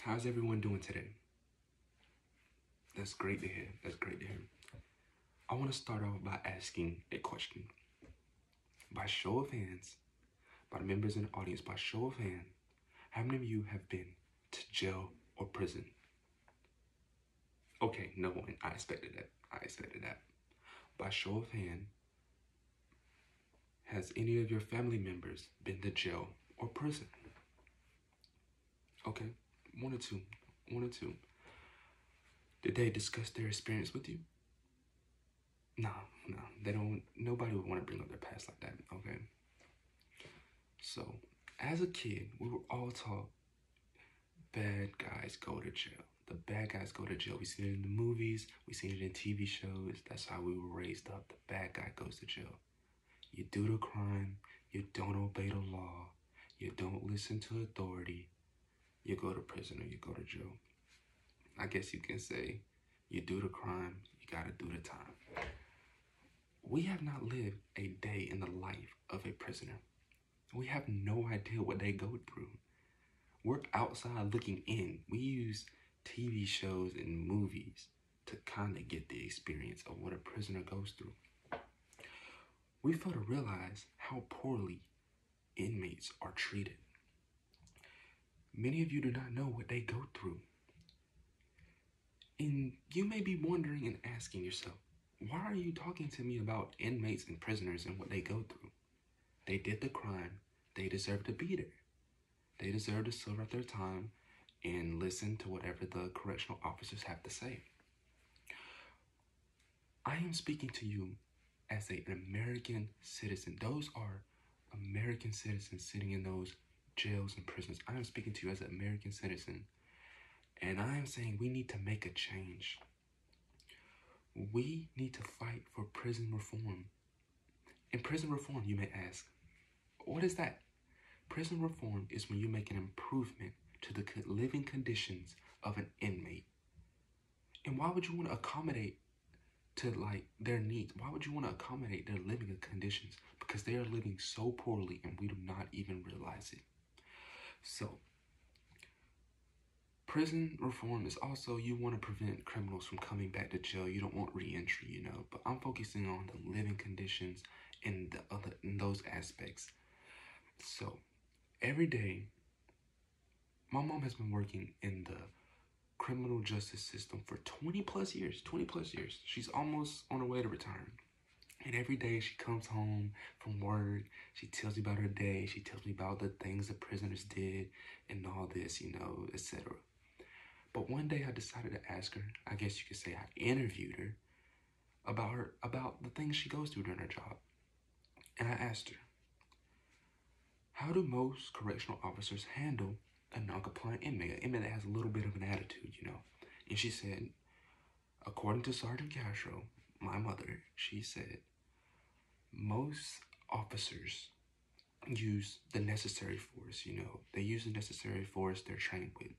How's everyone doing today? That's great to hear. That's great to hear. I want to start off by asking a question. By show of hands, by the members in the audience, by show of hand, how many of you have been to jail or prison? Okay, no one. I expected that. I expected that. By show of hand, has any of your family members been to jail or prison? Okay, one or two. One or two. Did they discuss their experience with you? No, they don't. Nobody would want to bring up their past like that, okay? So, as a kid, we were all taught bad guys go to jail. The bad guys go to jail. We seen it in the movies, we seen it in TV shows. That's how we were raised up. The bad guy goes to jail. You do the crime, you don't obey the law, you don't listen to authority, you go to prison or you go to jail. I guess you can say you do the crime, you gotta do the time. We have not lived a day in the life of a prisoner. We have no idea what they go through. We're outside looking in. We use TV shows and movies to kind of get the experience of what a prisoner goes through. We fail to realize how poorly inmates are treated. Many of you do not know what they go through. And you may be wondering and asking yourself, why are you talking to me about inmates and prisoners and what they go through? They did the crime. They deserve to be there. They deserve to serve out their time and listen to whatever the correctional officers have to say. I am speaking to you as an American citizen. Those are American citizens sitting in those jails and prisons. I am speaking to you as an American citizen. And I am saying we need to make a change. We need to fight for prison reform. And prison reform, you may ask, what is that? Prison reform is when you make an improvement to the living conditions of an inmate. And why would you want to accommodate to their needs? Why would you want to accommodate their living conditions? Because they are living so poorly and we do not even realize it. So, prison reform is also, you want to prevent criminals from coming back to jail. You don't want re-entry, but I'm focusing on the living conditions and those aspects. So, every day, my mom has been working in the criminal justice system for 20 plus years. She's almost on her way to retirement. And every day she comes home from work, she tells me about her day, she tells me about the things the prisoners did and all this, etc. But one day I decided to ask her, I guess you could say I interviewed her about the things she goes through during her job. And I asked her, how do most correctional officers handle a non-compliant inmate, an inmate that has a little bit of an attitude, And she said, according to Sergeant Castro, my mother, she said, most officers use the necessary force, They use the necessary force they're trained with.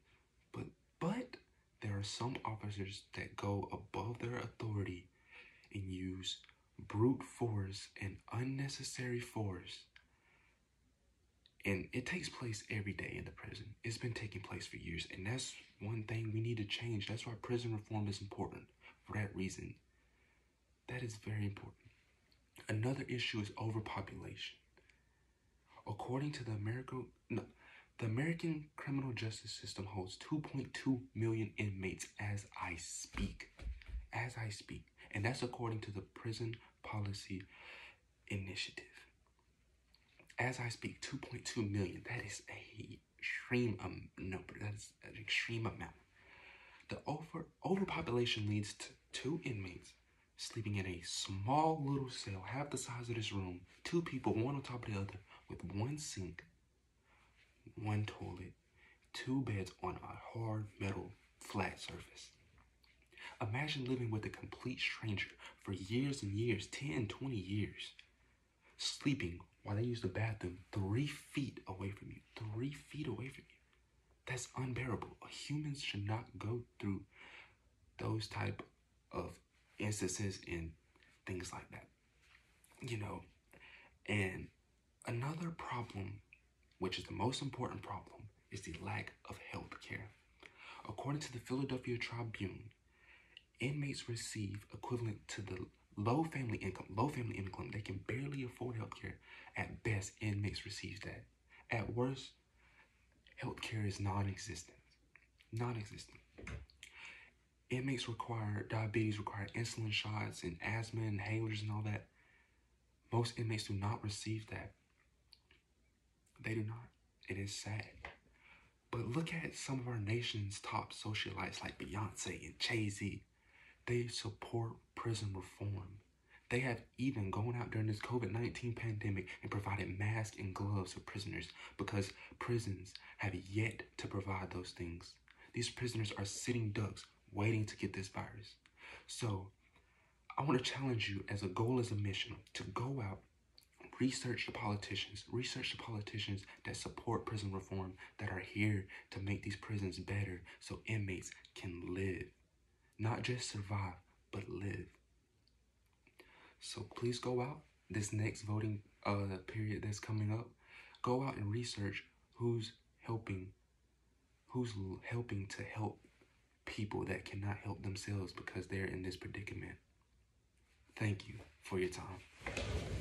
But there are some officers that go above their authority and use brute force and unnecessary force. And it takes place every day in the prison. It's been taking place for years. And that's one thing we need to change. That's why prison reform is important. For that reason, that is very important. Another issue is overpopulation. According to the American criminal justice system holds 2.2 million inmates as I speak. And that's according to the Prison Policy Initiative. As I speak, 2.2 million. That is an extreme number. That is an extreme amount. The overpopulation leads to 2 inmates sleeping in a small little cell, half the size of this room. 2 people, one on top of the other, with 1 sink, 1 toilet, 2 beds on a hard metal flat surface. Imagine living with a complete stranger for years and years, 10, 20 years, sleeping while they use the bathroom 3 feet away from you. 3 feet away from you. That's unbearable. Humans should not go through those type of instances and things like that. And another problem, which is the most important problem, is the lack of health care. According to the Philadelphia Tribune, inmates receive equivalent to the low family income. They can barely afford health care. At best, inmates receive that. At worst, health care is non-existent. Non-existent. Inmates require diabetes, require insulin shots and asthma inhalers and all that. Most inmates do not receive that. They do not. It is sad. But look at some of our nation's top socialites like Beyonce and Jay-Z. They support prison reform. They have even gone out during this COVID-19 pandemic and provided masks and gloves for prisoners because prisons have yet to provide those things. These prisoners are sitting ducks waiting to get this virus. So I want to challenge you as a goal, as a mission, to go out, research the politicians that support prison reform, that are here to make these prisons better so inmates can live. Not just survive, but live. So please go out this next voting period that's coming up. Go out and research who's helping to help people that cannot help themselves because they're in this predicament. Thank you for your time.